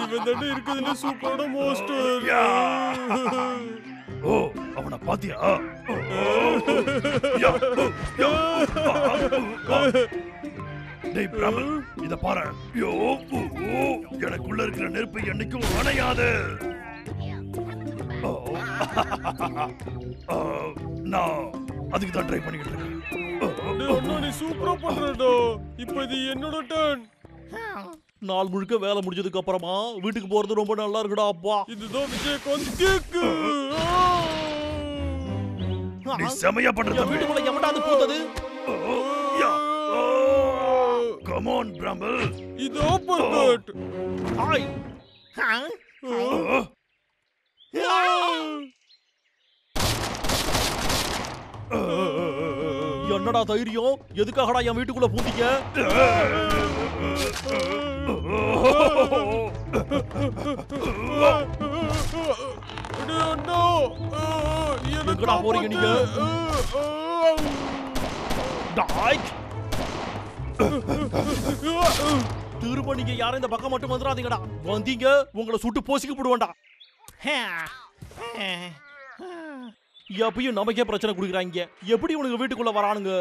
இவன் தானே இருக்குதுன்னு சூப்பரான மாஸ்டர். ஓ அவனை பாத்தியா? டேய் பிராமல், இத பாரு. யோ எனக்குள்ள இருக்கிற நெருப்பு என்னைக்கும் அணையாது. நான் அதுக்கு தான் ட்ரை பண்ணிக்கிட்டு இருக்கேன். நீ சூப்பரா பண்றடா. இப்போ இது என்னோட டர்ன். நாள் முழுக்க வேலை முடிஞ்சதுக்கு அப்புறமா வீட்டுக்கு போறது ரொம்ப நல்லா இருக்குடா அப்பா. இதுதான் விஜயகாந்த் கேக்கு. நீ செமையா பண்றத வீட்டுக்குள்ள எவன்டாது பூத்தது? Come on பிராமல். இது ஆப்பர்கட். ஹாய். என்னடா தைரியம்? எதுக்காகடா என் வீட்டுக்குள்ள பூந்தீங்க? எங்கடா போறீங்க நீங்க? திரும்ப நீங்க யாரும் இந்த பக்கம் மட்டும் வந்துடாதீங்கடா. வந்தீங்க உங்களை சுட்டு போசிக்க போடுவேன்டா. எப்பயும் நமக்கே பிரச்சனை கொடுக்குறாங்க. எப்படி உனக்கு வீட்டுக்குள்ள வரானுங்க?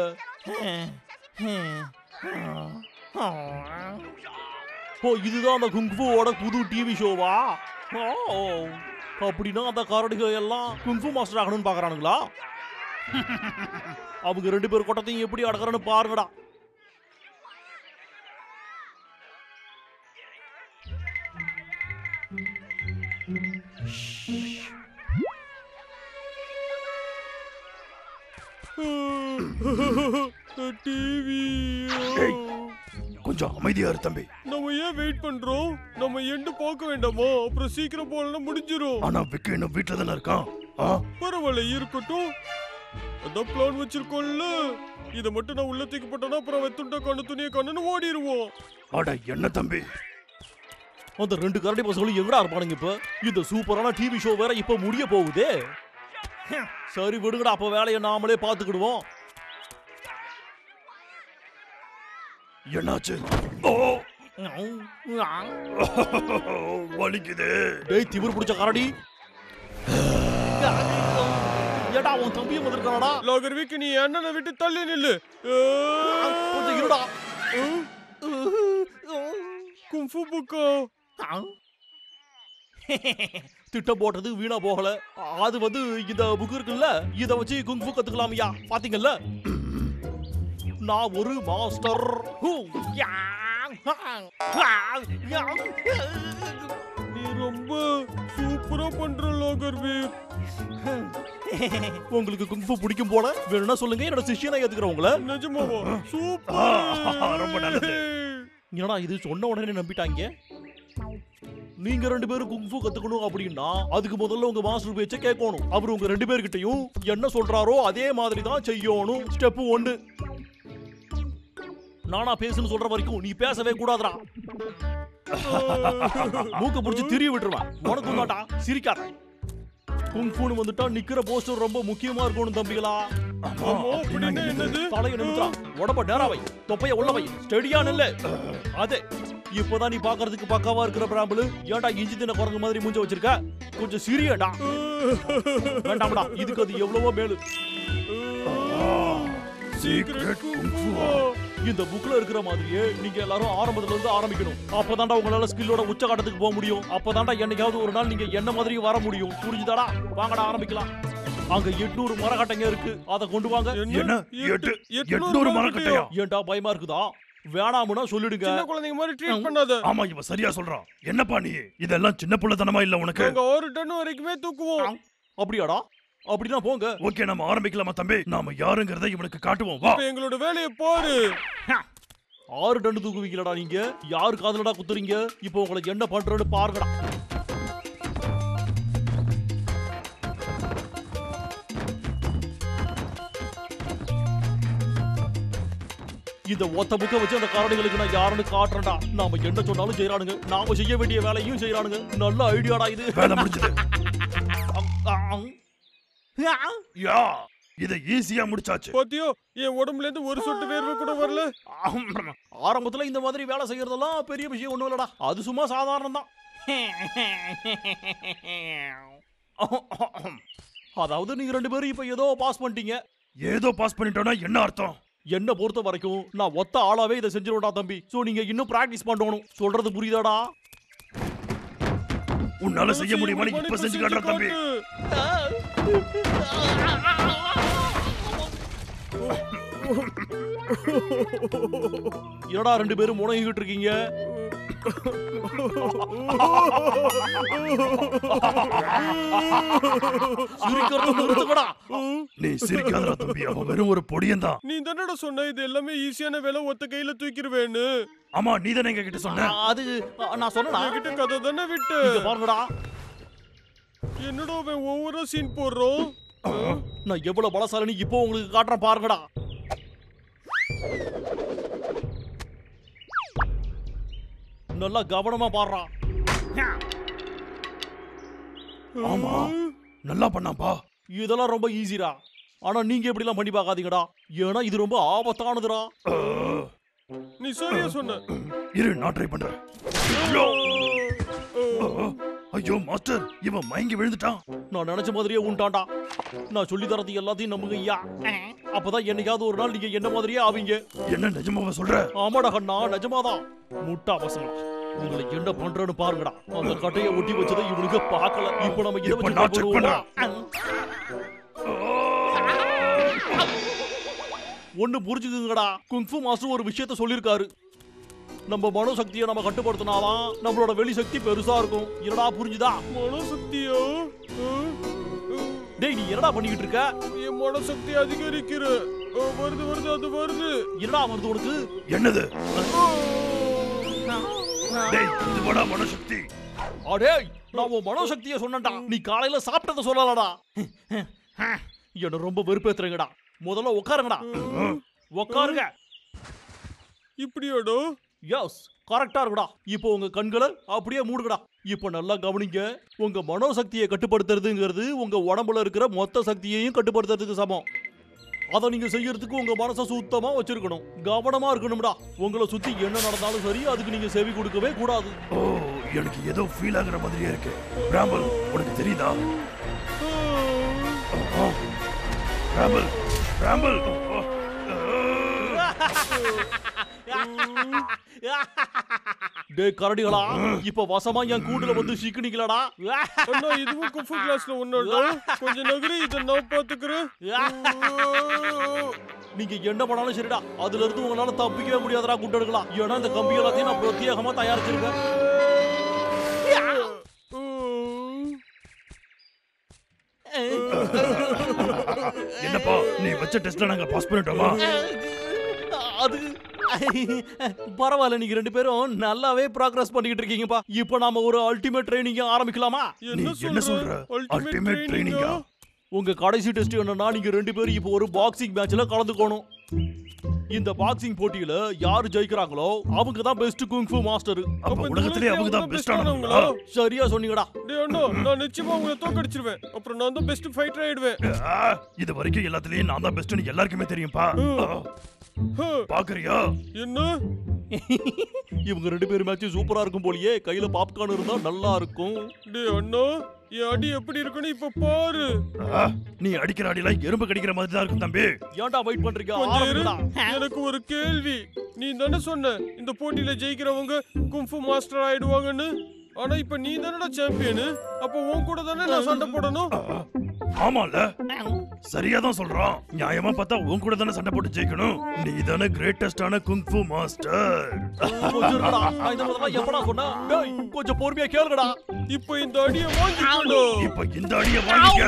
ஓ இதுதான் அந்த குங்ஃபுவோட புது டிவி ஷோவா? அப்படின்னா அந்த கரடிகள் எல்லாம் குங்ஃபு மாஸ்டர் ஆகணும்னு பாக்குறானுங்களா? அவங்க 2 பேர் கொட்டத்தையும் எப்படி அடக்குறன்னு பாருங்கடா. டிவி கொஞ்சம் அமைதியா இரு தம்பி. நம்ம ஏன் வெயிட் பண்றோம்? நம்ம எண்டு பார்க்க வேண்டாமா? அப்புறம் சீக்கிரம் போலனா முடிஞ்சிரும். ஆனா விக்கி இன்னும் வீட்ல தானே இருக்கான். பரவாயில்ல இருக்கட்டும். அதான் பிளான் வச்சிருக்கோம்ல. இத மட்டும் நான் உள்ள தூக்கி போட்டேன்னா அப்புறம் வெத்துண்ட கண்ணு துணியை கண்ணுன்னு ஓடிடுவோம். அட என்ன தம்பி? அந்த 2 கரடி பசங்களும் எங்கடா இருப்பானுங்க இப்ப? இந்த சூப்பரான டிவி ஷோ வேற இப்ப முடிய போகுதே. சரி விடுங்கடா, அப்ப வேலையை நாமளே பாத்துக்கிடுவோம். என்னாச்சு? வலிக்குது. டேய் திமிர் பிடிச்ச கரடி, ஏடா உன் தம்பியும் வந்திருக்கானடா. லாகர் வீக் நீ அண்ணனை விட்டு தள்ளி நில்லு. கொஞ்சம் இருடா. குங்ஃபு புக்கா திட்டம் போட்டது வீணா போகல. அது வந்து இந்த புக் இருக்குல்ல, இத வச்சு குங்ஃபு கத்துக்கலாம்யா. பாத்தீங்கல்ல, நான் ஒரு மாஸ்டர். நீ ரொம்ப சூப்பரா பண்ற லாகர் வீக். உங்களுக்கு குங்ஃபு பிடிக்கும் போல வேணும்னா சொல்லுங்க, என்னோட சிஷ்யனை ஏத்துக்கிறவங்கள. நிஜமாவா? சூப்பர், ரொம்ப நல்லது. என்னடா இது சொன்ன உடனே நம்பிட்டாங்க. நீங்க 2 பேரும் குங்ஃபு கத்துக்கணும் அப்படின்னா அதுக்கு முதல்ல உங்க மாஸ்டர் பேச்ச கேட்கணும். அவர் உங்க 2 பேர்கிட்டயும் என்ன சொல்றாரோ அதே மாதிரி தான் செய்யணும். ஸ்டெப் 1, நானா பேசுன்னு சொல்ற வரைக்கும் நீ பேசவே கூடாதுடா. மூக்க புடிச்சு திரிய விட்டுருவேன். உனக்கு தான்டா, சிரிக்காத. குங்ஃபுன்னு வந்துட்டா நிக்கிற போஸ்டர் ரொம்ப முக்கியமா இருக்கணும் தம்பிகளா. என்னது? தலைய நிமித்தா, உடம்ப நேரா வை, தொப்பைய உள்ள வை, ஸ்டெடியா நில்லு. அதே இப்பதான் நீ பாக்குறதுக்கு பக்காவா இருக்கிற பிராம்பலு. ஏன்டா இஞ்சி தின குரங்கு மாதிரி மூஞ்ச வச்சிருக்க? கொஞ்சம் சிரியடா. வேண்டாம்டா, இதுக்கு அது எவ்வளவோ மேலு. Secret kung fu. இந்த புக்ல இருக்கிற மாதிரியே நீங்க எல்லாரும் ஆரம்பத்துல இருந்து ஆரம்பிக்கணும். அப்பதான்டா உங்களால ஸ்கில்லோட உச்சகட்டத்துக்கு போக முடியும். அப்பதான்டா என்னைக்காவது ஒரு நாள் நீங்க என்ன மாதிரி வர முடியும். புரிஞ்சுதாடா? வாங்கடா ஆரம்பிக்கலாம். அங்க 800 மரக்கட்டைங்க இருக்கு, அத கொண்டு வாங்க. என்ன 800 மரக்கட்டையா? ஏன்டா பயமா இருக்குதா? வேணாம்னா சொல்லிடுங்க. சின்ன குழந்தைங்க மாதிரி ட்ரீட் பண்ணாத. ஆமா இவ சரியா சொல்றான். என்னப்பா நீ இதெல்லாம் சின்ன புள்ளத்தனமா இல்ல உனக்கு? நாங்க 1 டன் வரைக்குமே தூக்குவோம். அப்படியாடா? அப்படினா போங்க. ஓகே, நம்ம ஆரம்பிக்கலாமா தம்பி? நாம யாருங்கறதை இவனுக்கு காட்டுவோம். வா. இப்ப எங்களோட வேலையை பாரு. 6 டன் தூக்குவீங்களடா நீங்க? யாரு காதுலடா குத்துறீங்க? இப்போ உங்களுக்கு என்ன பண்றேன்னு பாருங்கடா. இந்த ஒத்த புக்க வச்சு அந்த கரடிகளுக்கு நான் யாருன்னு காட்டுறேன்டா. நாம என்ன சொன்னாலும் செய்யறானுங்க, நாம செய்ய வேண்டிய வேலையும் செய்யறானுங்க. நல்ல ஐடியாடா இது. வேலை முடிஞ்சது. யா இதை ஈஸியா முடிச்சாச்சு. பாத்தியோ என் உடம்புல இருந்து ஒரு சொட்டு வேர்வை கூட வரல. ஆரம்பத்துல இந்த மாதிரி வேலை செய்யறதெல்லாம் பெரிய விஷயம் ஒண்ணும் இல்லடா, அது சும்மா சாதாரணம் தான். அதாவது நீங்க 2 பேரும் இப்ப ஏதோ பாஸ் பண்ணிட்டீங்க. ஏதோ பாஸ் பண்ணிட்டோம்னா என்ன அர்த்தம்? என்ன பொறுத்த வரைக்கும் நான் ஒத்த ஆளாவே இதை செஞ்சிருவேன்டா தம்பி. சோ நீங்க இன்னும் பிராக்டிஸ் பண்ணணும். சொல்றது புரியுதாடா? உன்னால செய்ய முடியுமா? இப்ப செஞ்சு காட்டுற தம்பி. என்னடா 2 பேரும் முனைகிட்டு இருக்கீங்க? நீ சிரிக்காதடா தம்பி, அவன் வெறும் ஒரு பொடியன் தான். நீ தானடா சொன்ன இது எல்லாமே ஈஸியான வேலை, ஒத்த கையில தூக்கிடுவேன்னு. ஆமா, நீ தானே எங்க கிட்ட சொன்ன. அது நான் சொன்னேனா? என்கிட்ட கதை தானே விட்டு. இங்க பாருங்கடா, என்னடா அவன் ஒவ்வொரு சீன் போடுறோம். நான் எவ்வளவு பலசாலின்னு இப்போ உங்களுக்கு காட்டுறேன் பாருங்கடா. நல்லா கவனமா பாடுறா. ஆமா, நல்லா பண்ணாப்பா. இதெல்லாம் ரொம்ப ஈஸிடா. ஆனா நீங்க எப்படி எல்லாம் பண்ணி பார்க்காதீங்கடா, ஏன்னா இது ரொம்ப ஆபத்தானதுடா. நீ சரியா சொன்ன. இரு, நான் ட்ரை பண்றேன். ஐயோ மாஸ்டர், இவன் மயங்கி விழுந்துட்டான். நான் நினைச்ச மாதிரியே உண்டாண்டா. நான் சொல்லி தரது எல்லாத்தையும் நம்புங்க ஐயா. அப்பதான் என்னைக்காவது ஒரு நாள் நீங்க என்ன மாதிரியே ஆவீங்க. என்ன நிஜமாவா சொல்ற? ஆமாடா கண்ணா, நிஜமாதான். முட்டா பசங்க, உங்களை என்ன பண்றேன்னு பாருங்கடா. அந்த கட்டையை ஒட்டி வச்சதை இவனுக்கு பார்க்கல. இப்ப நம்ம இதை வச்சு நான் செக் பண்றேன். ஒண்ணு புரிஞ்சுக்குங்கடா, குங்ஃபு மாஸ்டர் ஒரு விஷயத்த சொல்லிருக்காரு. நம்ம மனோசக்தியை நம்ம கட்டுப்படுத்தினாதான் நம்மளோட வெளி சக்தி பெருசா இருக்கும். என்னடா புரிஞ்சுதா? மனோசக்தியோ? டேய், நீ என்னடா பண்ணிக்கிட்டு இருக்க? என் மனோசக்தி அதிகரிக்கிற. வருது வருது, அது வருது. என்னடா வருது உனக்கு? என்னது? டேய், இது வடா மனோசக்தி. அடேய், நான் உன் மனோசக்தியை சொன்னேன்டா, நீ காலையில சாப்பிட்டத சொல்லலடா. என்ன ரொம்ப வெறுப்பேத்துறீங்கடா. முதல்ல உட்காருங்கடா. உட்காருங்க. இப்படியாடோ? எஸ், கரெக்டா இருக்குடா. இப்போ உங்க கண்களை அப்படியே மூடுங்கடா. இப்போ நல்லா கவனிங்க. உங்க மனோசக்தியை கட்டுப்படுத்துறதுங்கிறது உங்க உடம்புல இருக்கிற மொத்த சக்தியையும் கட்டுப்படுத்துறதுக்கு சமம். அதை நீங்க செய்யறதுக்கு உங்க மனசை சுத்தமா வச்சிருக்கணும். கவனமா இருக்கணும்டா. உங்களை சுத்தி என்ன நடந்தாலும் சரி, அதுக்கு நீங்க செவி கொடுக்கவே கூடாது. ஓ, எனக்கு ஏதோ ஃபீல் ஆகுற மாதிரியே இருக்கு. பிராம்பல், உனக்கு தெரியுதா? பிராம்பல், பிராம்பல். டேய் கரடிகளா, இப்ப வசமா என் கூண்டுல வந்து சிக்கினீங்களடா. அண்ணா, இதுவும் குஃபு கிளாஸ்ல ஒண்ணாடா. கொஞ்சம் நகரி, இத நான் பாத்துக்கிறேன். நீங்க என்ன பண்ணாலும் சரிடா, அதுல இருந்து உங்களால தப்பிக்கவே முடியாதடா குண்டடுகளா. ஏன்னா இந்த கம்பி எல்லாத்தையும் நான் பிரத்யேகமா தயாரிச்சிருக்கேன். என்னப்பா, நீ வச்ச டெஸ்ட்ல நாங்க பாஸ் பண்ணிட்டோமா? அது பரவாயில்ல, நீங்க 2 பேரும் நல்லாவே ப்ராக்ரஸ் பண்ணிக்கிட்டு இருக்கீங்கப்பா. இப்போ நாம ஒரு அல்டிமேட் ட்ரைனிங் ஆரம்பிக்கலாமா? நீ என்ன சொல்ற? அல்டிமேட் ட்ரைனிங்கா? உங்க கடைசி டெஸ்ட் என்னன்னா, நீங்க 2 பேரும் இப்போ ஒரு பாக்ஸிங் மேட்ச்ல கலந்துக்கணும். இந்த பாக்ஸிங் போட்டியில யாரு ஜெயிக்கிறாங்களோ அவங்க தான் பெஸ்ட் குங்ஃபு மாஸ்டர். அப்ப உலகத்திலே அவங்க தான் பெஸ்ட் ஆனவங்களா? சரியா சொன்னீங்கடா. டேய் அண்ணா, நான் நிச்சயமா உங்களை தோக்கடிச்சிருவேன். அப்புறம் நான் தான் பெஸ்ட் ஃபைட்டர் ஆயிடுவேன். இது வரைக்கும் எல்லாத்துலயும் நான் தான் பெஸ்ட்னு எல்லாருக்குமே தெரியும்பா. பாக்குறியா? என்ன? இவங்க 2 பேரும் மேட்ச் சூப்பரா இருக்கும் போலியே. கையில பாப்கார்ன் இருந்தா நல்லா இருக்கும். டேய் அண்ணா, என் அடி எப்படி இருக்குன்னு இப்ப பாரு. நீ அடிக்கிற அடிலாம் எறும்பு கடிக்கிற மாதிரி தான் இருக்கும் தம்பி. ஏன்டா வெயிட் பண்றீங்க? எனக்கு ஒரு கேள்வி. நீ தானே சொன்ன இந்த போட்டியில ஜெயிக்கிறவங்க குங்ஃபு மாஸ்டர் ஆயிடுவாங்கன்னு. ஆனா இப்ப நீ தானடா சாம்பியன். அப்ப உன் கூட தானே நான் சண்டை போடணும். ஆமால, சரியா தான் சொல்றான். நியாயமா பார்த்தா உன் கூட தானே சண்டை போட்டு ஜெயிக்கணும். நீ தானே கிரேட்டஸ்டான குங்ஃபு மாஸ்டர். எப்படா சொன்னா? டேய், கொஞ்சம் பொறுமையா கேளுங்கடா. இப்ப இந்த அடியை வாங்கிக்கோ. இப்ப இந்த அடியை வாங்கிக்க.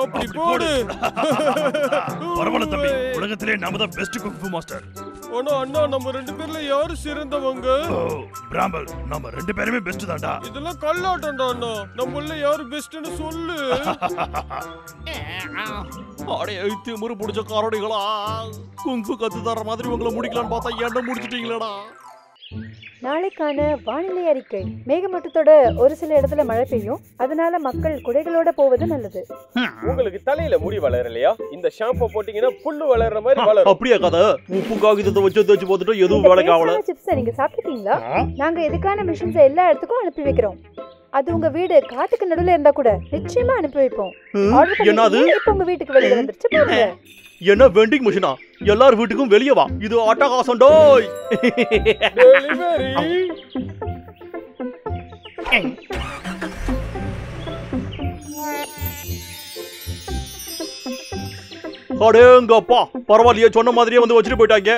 அப்படி போடு. பரவாயில்ல தம்பி, உலகத்திலே நாம தான் பெஸ்ட் குங்ஃபு மாஸ்டர். ஆனா அண்ணா நம்ம 2 பேர்ல யாரு சிறந்தவங்க? பிராம்பல் நம்ம 2 பேருமே பெஸ்ட் தான்டா. இதெல்லாம் கல்லாட்டம்டா அண்ணா. நம்மள யாரு பெஸ்ட்னு சொல்லு. அடே திமிரு புடிச்ச காரடிகளா, குங்ஃபு கத்து தர மாதிரி உங்களை முடிக்கலான்னு பார்த்தா என்ன முடிச்சிட்டீங்களேடா. நாளைக்கான வானிலை அறிக்கை. மேகமூட்டத்தோட ஒரு சில இடத்துல மழை பெய்யும், அதனால மக்கள் குடைகளோட போவது நல்லது. உங்களுக்கு தலையில முடி வளரலையா? இந்த ஷாம்பு போட்டீங்கன்னா புல்லு வளர்ற மாதிரி வளரும். அப்படியே கதை. உப்பு காகிதத்தை வச்சு தேய்ச்சி பார்த்துட்டு எதுவும் வேலைக்கு ஆகல. சிப்ஸ் நீங்க சாப்பிட்டீங்களா? நாங்க இதுக்கான மிஷின்ஸ் எல்லா இடத்துக்கும் அனுப்பி வைக்கிறோம். அது உங்க வீடு காட்டுக்கு நடுவுல இருந்தா கூட நிச்சயமா அனுப்பி வைப்போம். என்னது? இப்ப உங்க வீட்டுக்கு வெளிய வந்துருச்சு பாருங்க. என்ன வெண்டிங் மிஷினா? எல்லார் வீட்டுக்கும் வெளியே வா. இது அட்டகாசம் டோய். டெலிவரி. அடேங்கப்பா, பரவாயில்லையே, சொன்ன மாதிரியே வந்து வச்சுட்டு போயிட்டாங்க.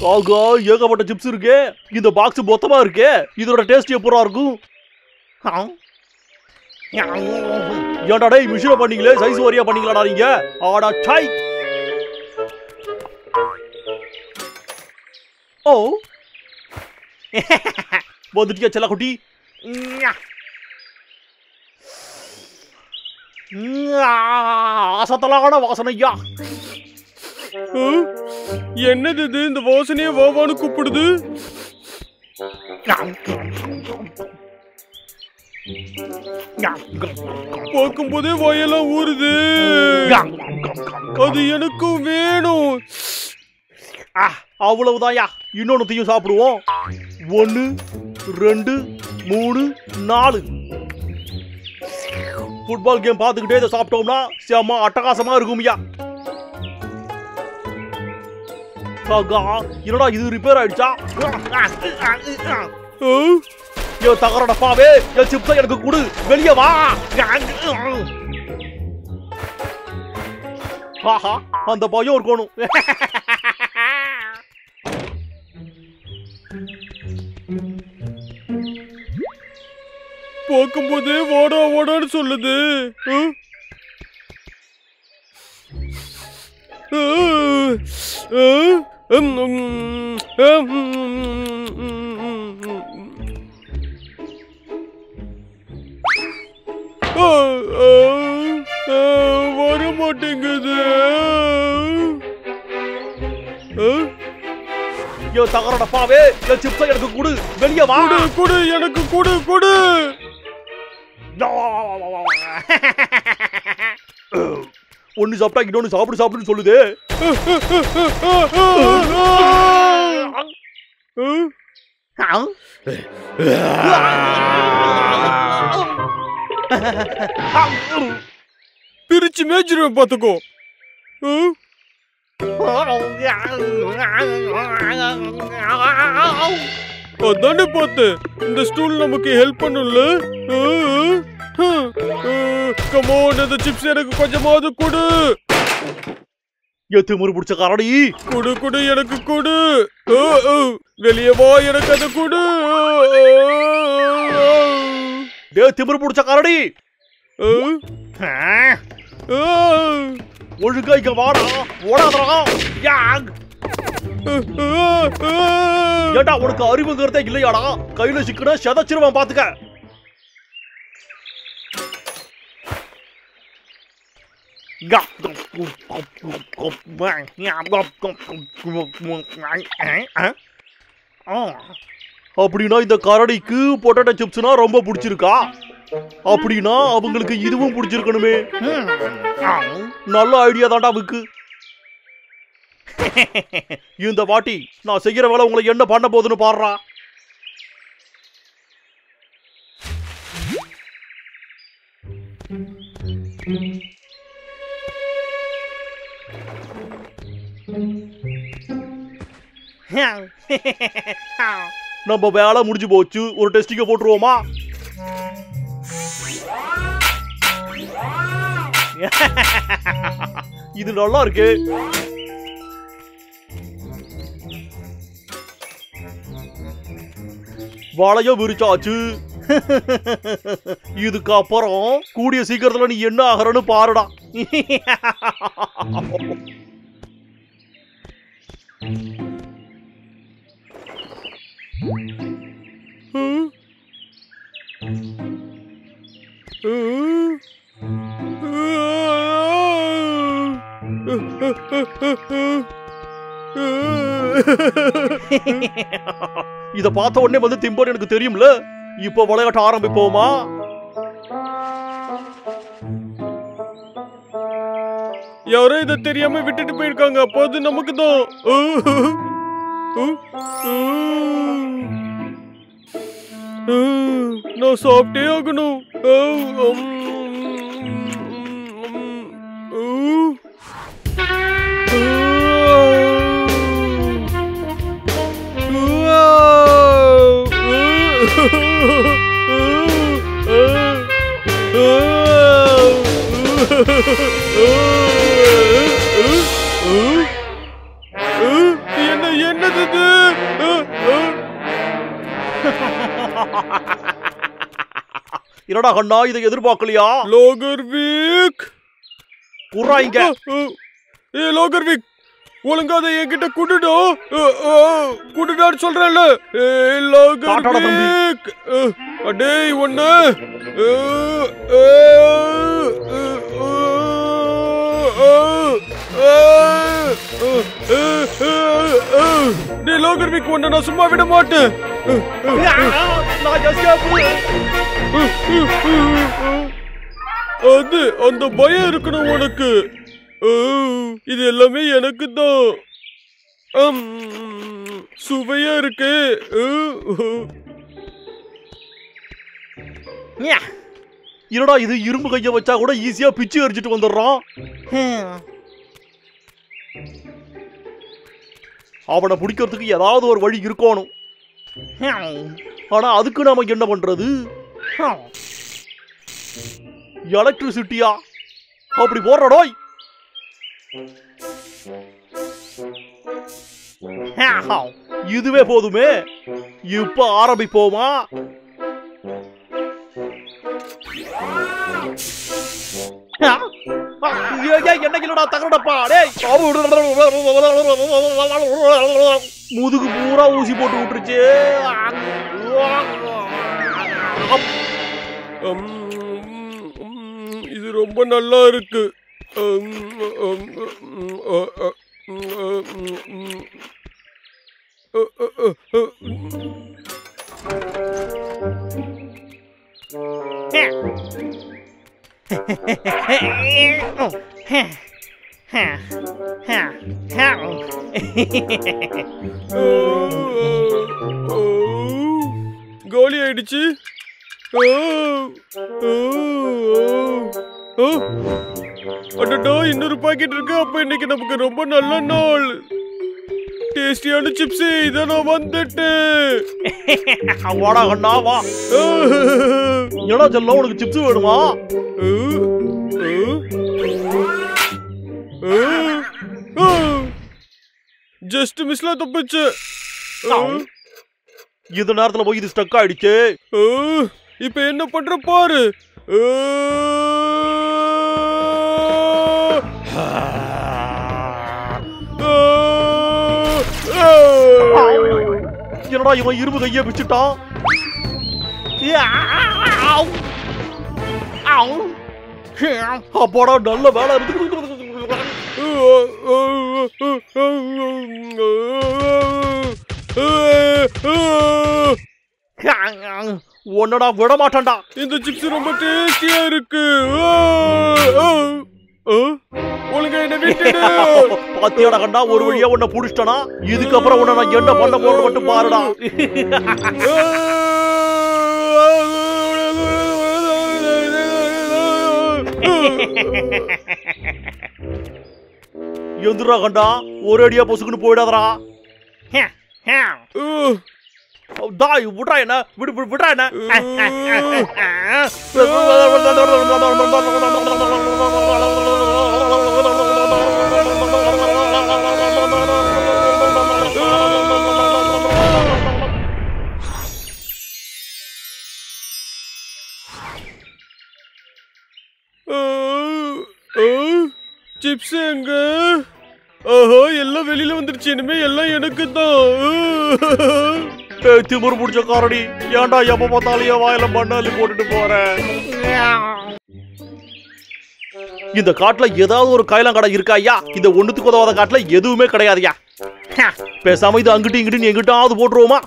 ஆகா, ஏகப்பட்ட சிப்ஸ் இருக்கு. இந்த பாக்ஸ் மொத்தமா இருக்கு. இதோட டேஸ்ட் எப்பரா இருக்கும்? ஏன்டா டேய், மிஷினை பண்ணீங்களே, சைஸ் வாரியா பண்ணீங்களாடா நீங்க? ஆடா சை. ஓ வந்துட்டியா செல்ல குட்டி? அசத்தலான வாசனையா. என்னது இது? இந்த வாசனையே வாவான்னு கூப்பிடுது. பார்க்கும் போதே வாயெல்லாம் ஊறுது. அது எனக்கும் வேணும். அவ்வளவுதான்யா. இன்னொன்னுத்தையும் சாப்பிடுவோம். 1 2 3 4. ஃபுட்பால் கேம் பார்த்துக்கிட்டே இதை சாப்பிட்டோம்னா செம்ம அட்டகாசமா இருக்கும்யா. என்னடா இது ரிப்பேர் ஆயிடுச்சா? என் தகரடப்பாவே, என் சிப்ஸை எனக்கு கொடு, வெளியே வா. ஆஹா, அந்த பயம் இருக்கணும். பார்க்கும் போதே வாடா வாடான்னு சொல்லுது. வர மாட்டேங்குது. என் தகரடப்பாவே, என் சிப்ஸை எனக்கு கொடு, வெளியே வா. கொடு, எனக்கு கொடு கொடு. ஒன்னு சாப்பிட்டா இன்னொன்னு சாப்பிடு சாப்பிடுன்னு சொல்லுது. பிரிச்சு மேய்ச்சிருவேன் பாத்துக்கோ. அதானே பார்த்து, இந்த ஸ்டூல் நமக்கு ஹெல்ப் பண்ணும்ல. கமோன், அந்த சிப்ஸ் எனக்கு கொஞ்சமாவது கொடு. திமிரு பிடிச்ச கரடி. கொடு கொடு, எனக்கு கொடு. வெளியே வா, எனக்கு அதை கொடு. திமிரு பிடிச்ச கரடி, ஒழுங்கா இங்க வாடா, ஓடாதடா. ஏண்டா உனக்கு அறிவுங்கிறதே இல்லையாடா? கையில சிக்கன செதச்சிருவான் பாத்துக்க. அப்படின்னா இந்த கரடிக்கு பொட்டேட்டோ சிப்ஸ்னா ரொம்ப பிடிச்சிருக்கா? அப்படின்னா அவங்களுக்கு இதுவும் பிடிச்சிருக்கணுமே. நல்ல ஐடியா தான்டா அவருக்கு. இந்த வாட்டி நான் செய்யற வேலை உங்களை என்ன பண்ண போகுதுன்னு பாடுறா. நம்ம வேலை முடிஞ்சு போச்சு. ஒரு டெஸ்டிங்க போட்டுருவோமா? இது நல்லா இருக்கு. வாழைய விரிச்சாச்சு. இதுக்கு அப்புறம் கூடிய சீக்கிரத்துல நீ என்ன ஆகிறன்னு பாருடா. இத பார்த்த உடனே வந்து திம்பர் எனக்கு தெரியும்ல. இப்ப விளையாட்ட ஆரம்பிப்போமா? யாரோ இத தெரியாம விட்டுட்டு போயிருக்காங்க. அப்போ அது நமக்கு தான். நான் சாப்பிட்டே ஆகணும். என்னது என்னடா கண்ணா, இதை எதிர்பார்க்கலையா? லோகர்விக் குறாங்க. லோகர்விக், ஒழுங்கா அதை என்கிட்ட குடுடா. குடுடான்னு சொல்றேன்ல. லோகர்விக், அடேய் ஒண்ணு. டேய் லோகர்விக், ஒண்ணு நான் சும்மா விட மாட்டேன். அது அந்த பயம் இருக்கணும் உனக்கு. இது எல்லாமே எனக்கு தான். சுவையா இருக்கு. என்னடா இது, இரும்பு கைய வச்சா கூட ஈஸியா பிச்சு எரிஞ்சிட்டு வந்துடுறான். அவனை பிடிக்கிறதுக்கு ஏதாவது ஒரு வழி இருக்கணும். ஆனா அதுக்கு நாம என்ன பண்றது? எலக்ட்ரிசிட்டியா? அப்படி போடுறடோய். இதுவே போதுமே. இப்ப ஆரம்பிப்போமா? என்ன இல்லடா தகரடப்பா. முதுகு பூரா ஊசி போட்டு விட்டுருச்சு. இது ரொம்ப நல்லா இருக்கு. கோலி ஆயிடுச்சு. அடடா, இன்னொரு பாக்கெட் இருக்கு. அப்ப இன்னைக்கு நமக்கு ரொம்ப நல்ல நாள். டேஸ்டியான சிப்ஸ். இத நான் வந்துட்டேன். வாடா கண்ணா வா. என்னடா செல்லம், உனக்கு சிப்ஸ் வேணுமா? ஜஸ்ட் மிஸ்ல தப்பிச்சு. இந்த நேரத்துல போய் இது ஸ்டக் ஆயிடுச்சு. இப்ப என்ன பண்ற பாரு. என்னடா இவன் இரும்பு கைய பிச்சுட்டான். அப்பாடா, நல்ல வேலை இருக்கு. ஒன்னடா விட மாட்டான்டா. இந்த சிப்ஸ் ரொம்ப டேஸ்டியா இருக்கு. ஒழுங்கா என்ன விட்டுடு. பாத்தியாடா கண்டா, ஒரு வழியா உன்னை புடிச்சிட்டனா. இதுக்கப்புறம் உன்னை நான் என்ன பண்ண போறது மட்டும் பாருடா. எந்திரா கண்டா, ஒரு அடியா பொசுக்குன்னு போயிடாதரா. தாய் விட்றா என்ன, விட்றா என்ன. சிப்ஸ் எங்க? ஆஹா, எல்லாம் வெளியில வந்துருச்சு. இனிமே எல்லாம் எனக்கு தான். திமிரு புடிச்ச காரடி, ஏன்டா எப்ப பார்த்தாலும் என் வாயில மண்ணாலி போட்டுட்டு போறேன்? இந்த காட்டுல ஏதாவது ஒரு கைலாங்கடை இருக்கா ஐயா? இந்த ஒண்ணுத்துக்கு உதவாத காட்டுல எதுவுமே கிடையாதுயா. பேசாம இது அங்கிட்டு இங்கிட்டு எங்கிட்டாவது போட்டுருவோமா?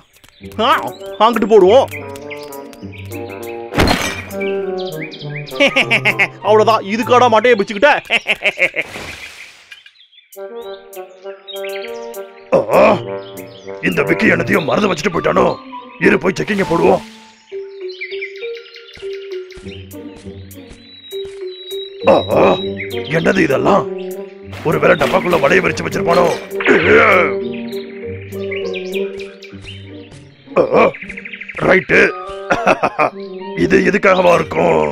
அங்கிட்டு போடுவோம். அவ்வளவுதான், இதுக்காடா மாட்டையை பிச்சுக்கிட்ட. இந்த விக்கி என்னத்தையும் மறந்து வச்சுட்டு போயிட்டானோ. இரு போய் செக்கிங்க போடுவோம். என்னது இதெல்லாம்? ஒருவேளை டப்பாக்குள்ள வலைய விரிச்சு வச்சிருப்பானோ? ரைட்டு. இது எதுக்காகவா இருக்கும்?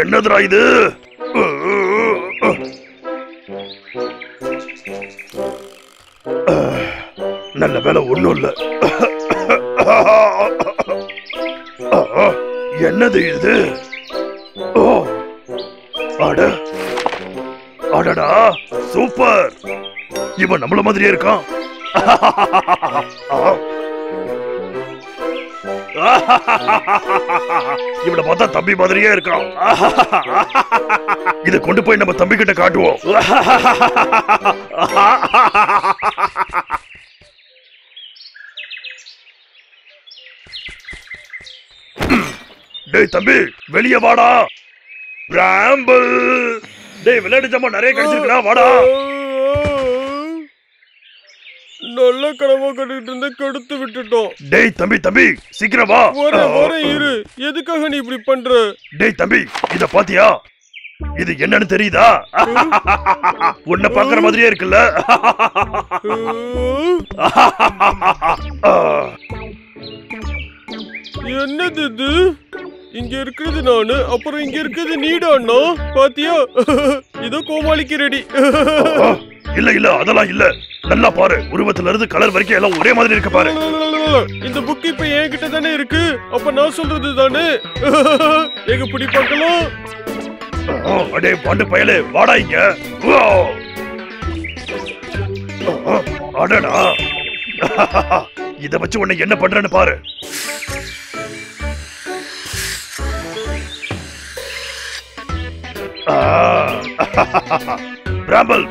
என்னதுடா இது? நல்ல வேலை ஒண்ணும் இல்ல. என்னது இது? ஓ, அடடா, சூப்பர். இவன் நம்மள மாதிரியே இருக்கான். இவனை பார்த்தா தம்பி மாதிரியே இருக்கான். இதை கொண்டு போய் நம்ம தம்பி கிட்ட காட்டுவோம். டேய் தம்பி, வெளியே வாடா. பிராம்பிள். டேய், விளையாட்டு ஜாமான் நிறைய கிடைச்சிருக்கா, வாடா. நல்ல கனவா கட்டிட்டு இருந்த கெடுத்து விட்டுட்டோம். டேய் தம்பி, சீக்கிரம் வா. வர இரு. எதுக்காக நீ இப்படி பண்ற? டேய் தம்பி, இத பாத்தியா? இது என்னன்னு தெரியுதா? உன்னை பாக்குற மாதிரியே இருக்குல்ல? என்னது இது? இங்க இருக்கிறது நானு, அப்புறம் இங்க இருக்கிறது நீடாண்ணா. பாத்தியா? இதோ கோமாளிக்கு ரெடி. இல்ல அதெல்லாம் இல்ல. நல்லா பாரு, உருவத்துல இருந்து கலர் வரைக்கும் எல்லாம் ஒரே மாதிரி இருக்கு பாரு. இந்த புக் இப்ப என்கிட்ட தானே இருக்கு. அப்ப நான் சொல்றது தானே. எங்க பிடி பார்க்கலாம். அடே பாண்டு பயலே, வாடா இங்க. அடடா, இத வச்சு உன்னை என்ன பண்றேன்னு பாரு.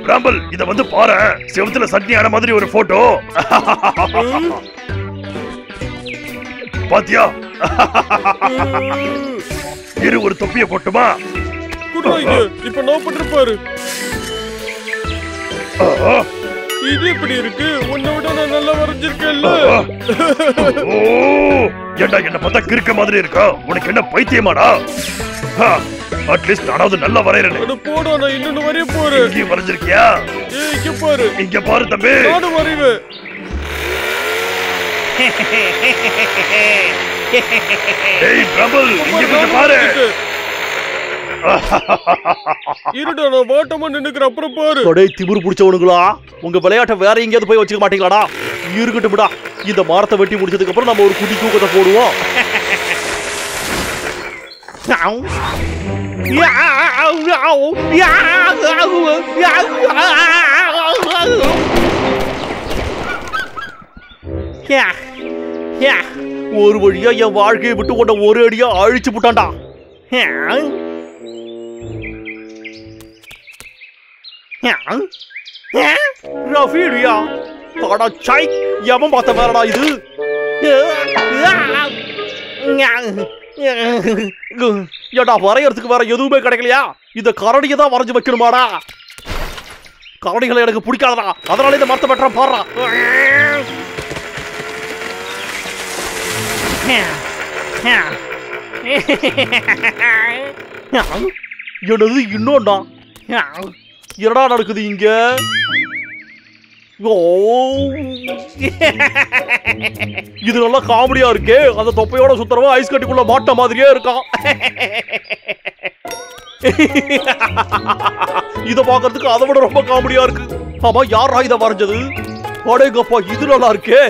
பிராம்பல், இத வந்து பாரு. செவுத்துல சட்னி ஆன மாதிரி ஒரு போட்டோ. பாத்தியா? இரு, ஒரு தொப்பிய போட்டுமா? இப்ப நான் பண்ற பாரு. இது எப்படி இருக்கு? உன்னை விட நான் நல்லா வரைஞ்சிருக்கேன்ல. ஏண்டா என்ன பார்த்தா கிறுக்க மாதிரி இருக்கா? உனக்கு என்ன பைத்தியமாடா? அட்லீஸ்ட் நானாவது நல்லா வரையறேன். போடா, நான் இன்னொன்னு வரைய போறேன். இங்க வரைஞ்சிருக்கியா? இங்க பாரு தம்பி. நானும் வரைவேன். ஏய் பிரபல், இங்க வந்து பாரு. இருடா, நான் வாட்டமா நின்னுக்கிற, அப்புறம் பாரு. டேய் திமிரு புடிச்சவனுங்களா, உங்க விளையாட்டை வேற எங்கேயாவது போய் வச்சுக்க மாட்டீங்களாடா? இருக்கட்டும்டா, இந்த மரத்தை வெட்டி முடிச்சதுக்கு அப்புறம் நம்ம ஒரு குட்டி தூக்கத்தை போடுவோம். ஒரு வழியா என் வாழ்க்கையை விட்டு உன்னை ஒரு அடியா அழிச்சு போட்டான்டா. ரஃபீடியா, அட சை, எவன் பார்த்த வேறடா இது? ஏடா, வரையறதுக்கு வேற எதுவுமே கிடைக்கலையா? இந்த கரடியை தான் வரைஞ்சு வைக்கணுமாடா? கரடிகளை எனக்கு பிடிக்காதடா, அதனால இந்த மரத்தை வெட்டுற பாடுறா. என்னது இன்னொன்னா? என்னடா நடக்குது இங்க? இது நல்லா காமெடியா இருக்கே. அந்த தொப்பையோட சுத்தரவா ஐஸ் கட்டிக்குள்ள மாட்ட மாதிரியே இருக்கான். இத பாக்குறதுக்கு அதை விட ரொம்ப காமெடியா இருக்கு. ஆமா, யாரா இத வரைஞ்சது? அடேங்கப்பா, இது நல்லா இருக்கே.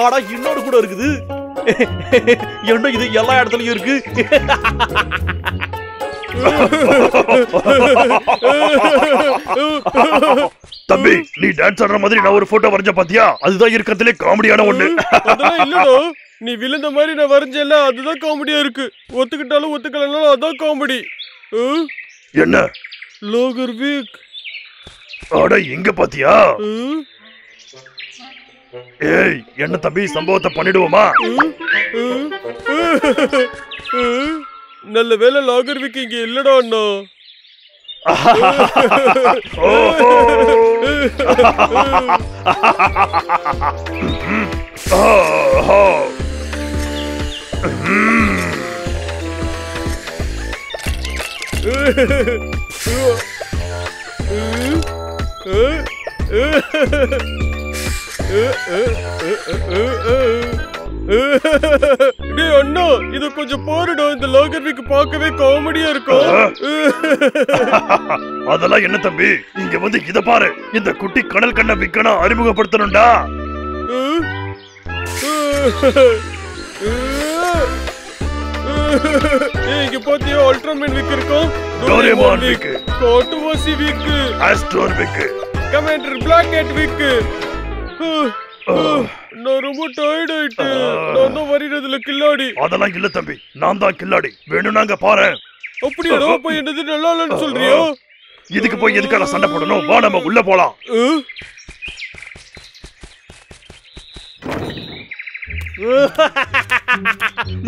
ஆனா இன்னொரு கூட இருக்குது. என்ன இது எல்லா இடத்துலயும் இருக்கு? தம்பி, நீ டான்ஸ் ஆடுற மாதிரி நான் ஒரு போட்டோ வரைஞ்ச பாத்தியா? அதுதான் இருக்கிறதுலே காமெடியான ஒண்ணு. அதெல்லாம் இல்லடா, நீ விழுந்த மாதிரி நான் வரைஞ்சல, அதுதான் காமெடியா இருக்கு. ஒத்துக்கிட்டாலும் ஒத்துக்கலனாலும் அதான் காமெடி. என்ன? லோகர்விக். அட, இங்க பாத்தியா? ஏய், என்ன தம்பி, சம்பவத்தை பண்ணிடுவோமா? நல்ல வேலை லாகர்விக் இங்க இல்லடா அண்ணா. டேய் அண்ணா, இது கொஞ்சம் போடுடா. இந்த லாகர்விக் பார்க்கவே காமெடியா இருக்கும். அதெல்லாம் என்ன தம்பி, இங்க வந்து இத பாரு. இந்த குட்டி கடல் கண்ண விக்கனா அறிமுகப்படுத்தணும்டா. இங்க பாத்தியா, அல்ட்ராமேன் விக் இருக்கும், டோரேமான் விக், காட்டுவாசி விக், ஆஸ்ட்ரோர் விக், கமாண்டர் பிளாக் ஹேட் விக். நான் ரொம்ப டயர்ட் ஆயிட்டேன். நான் தான் வரையறதுல கில்லாடி. அதெல்லாம் இல்ல தம்பி, நான் தான் கில்லாடி. வேணும்னாங்க பாரு. அப்படியே போய் என்னது நல்லா இல்லன்னு சொல்றியா? இதுக்கு போய் எதுக்காக சண்டை போடணும்? வா, நம்ம உள்ள போலாம்.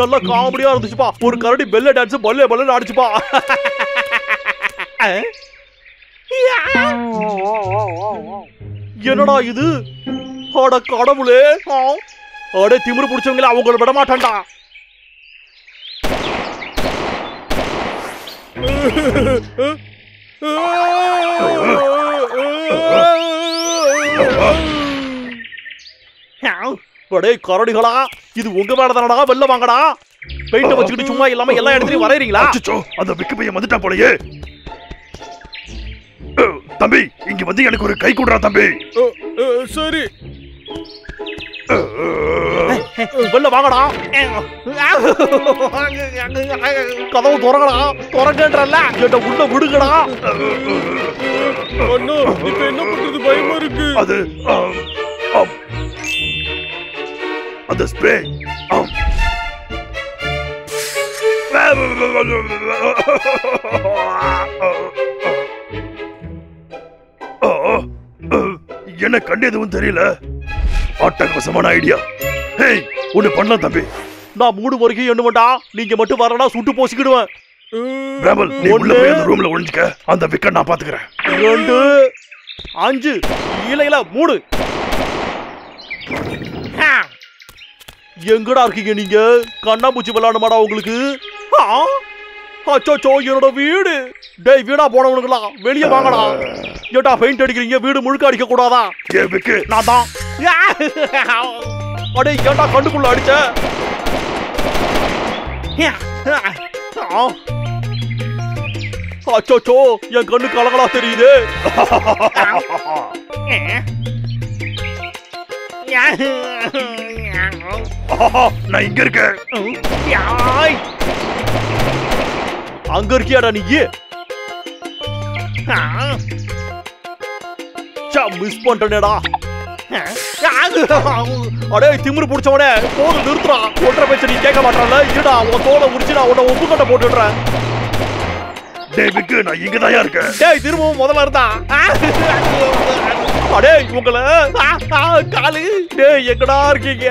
நல்ல காமெடியா இருந்துச்சுப்பா. ஒரு கரடி பெல்ல டான்ஸ் பல்லே பல்ல ஆடிச்சுப்பா. என்னடா இது? அட கடவுளே. அட திமிரு பிடிச்சவங்கள அவங்கள விட மாட்டான்டா. அடே கரடிகளா, இது உங்க மேல தானடா. வெளில வாங்கடா. பெயிண்ட வச்சுக்கிட்டு சும்மா இல்லாம எல்லா இடத்துலயும் வரையறீங்களா? அச்சச்சோ, அந்த விக்கு பையன் வந்துட்டா போலயே. தம்பி, இங்க வந்து எனக்கு ஒரு கை கொடுறா தம்பி. சரி, வெளில வாங்கடா. கதவு திறங்கடா. திறங்கன்றல்ல, என்ன உள்ள விடுங்கடா. அண்ணா, இப்ப என்ன பண்றது? பயமா இருக்கு. அது அந்த ஸ்ப்ரே. என்ன கண்டு எதுவும் தெரியல. அட்டகாசமான ஐடியா. ஹேய், ஒண்ணு பண்ணலாம் தம்பி. நான் 3 வரைக்கும் எண்ணுவேன்டா. நீங்க மட்டும் வரடா, சுட்டு போசிக்கிடுவேன். பிராமல், நீ உள்ள போய் அந்த ரூம்ல ஒளிஞ்சுக்க. அந்த விக்க நான் பாத்துக்கிறேன். 2 5 இல்ல 3. எங்கடா இருக்கீங்க நீங்க? கண்ணாமூச்சி விளையாடமாடா உங்களுக்கு? அச்சோ, என்னோட வீடு. டேய், வீடா போனவனுங்களா, வெளியே வாங்கடா. ஏட்டா பெயிண்ட் அடிக்கிறீங்க? வீடு முழுக்க அடிக்க கூடாதா? நான் தான். அடே, ஏட்டா கண்டுக்குள்ள அடிச்ச? அச்சோ, என் கண்ணு கலங்களா தெரியுது. நான் இங்க இருக்கேன். அங்க இருக்கியாடா நீ? மிஸ் பண்ணிட்டேடா. அடே திமிரு புடிச்சவனே, போது நிறுத்துறா. ஒன்றரை பேச்ச நீ கேட்க மாட்டான்ல. இருடா, உன் தோலை உரிச்சு நான் உன்னை உப்பு கட்ட போட்டுடுறேன். டேய் விக்கு, நான் இங்க தான் இருக்கேன். டேய், திரும்பவும் முதல்ல இருந்தா. அடே உங்களை காலு. டேய், எங்கடா இருக்கீங்க?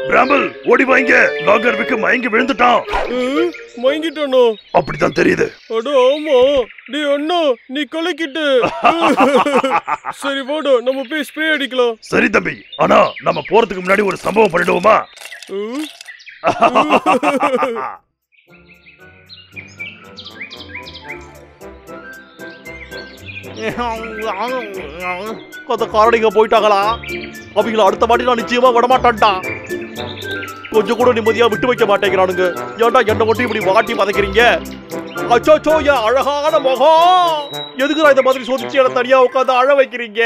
பிராமல், ஓடி வாங்க. லாகர்விக் மயங்கி விழுந்துட்டான். மயங்கிட்டானோ? அப்படிதான் தெரியுது. அட ஆமா. டேய் அண்ணா, நீ கலக்கிட்ட. சரி வாடா, நம்ம போய் ஸ்ப்ரே அடிக்கலாம். சரி தம்பி, ஆனா நம்ம போறதுக்கு முன்னாடி ஒரு சம்பவம் பண்ணிடுவோமா? அந்த காரணிங்க போயிட்டாங்களா? அவங்கள அடுத்த வாட்டி நான் நிச்சயமா விடமாட்டான்டா. கொஞ்சம் கூட நிம்மதியா விட்டு வைக்க மாட்டேங்கிறானுங்க. ஏன்டா என்ன மட்டும் இப்படி வாட்டி பதைக்கிறீங்க? அச்சோ, என் அழகான முகம் எதுக்கு நான் இந்த மாதிரி சோதிச்சு என்ன தனியா உட்காந்து அழ வைக்கிறீங்க?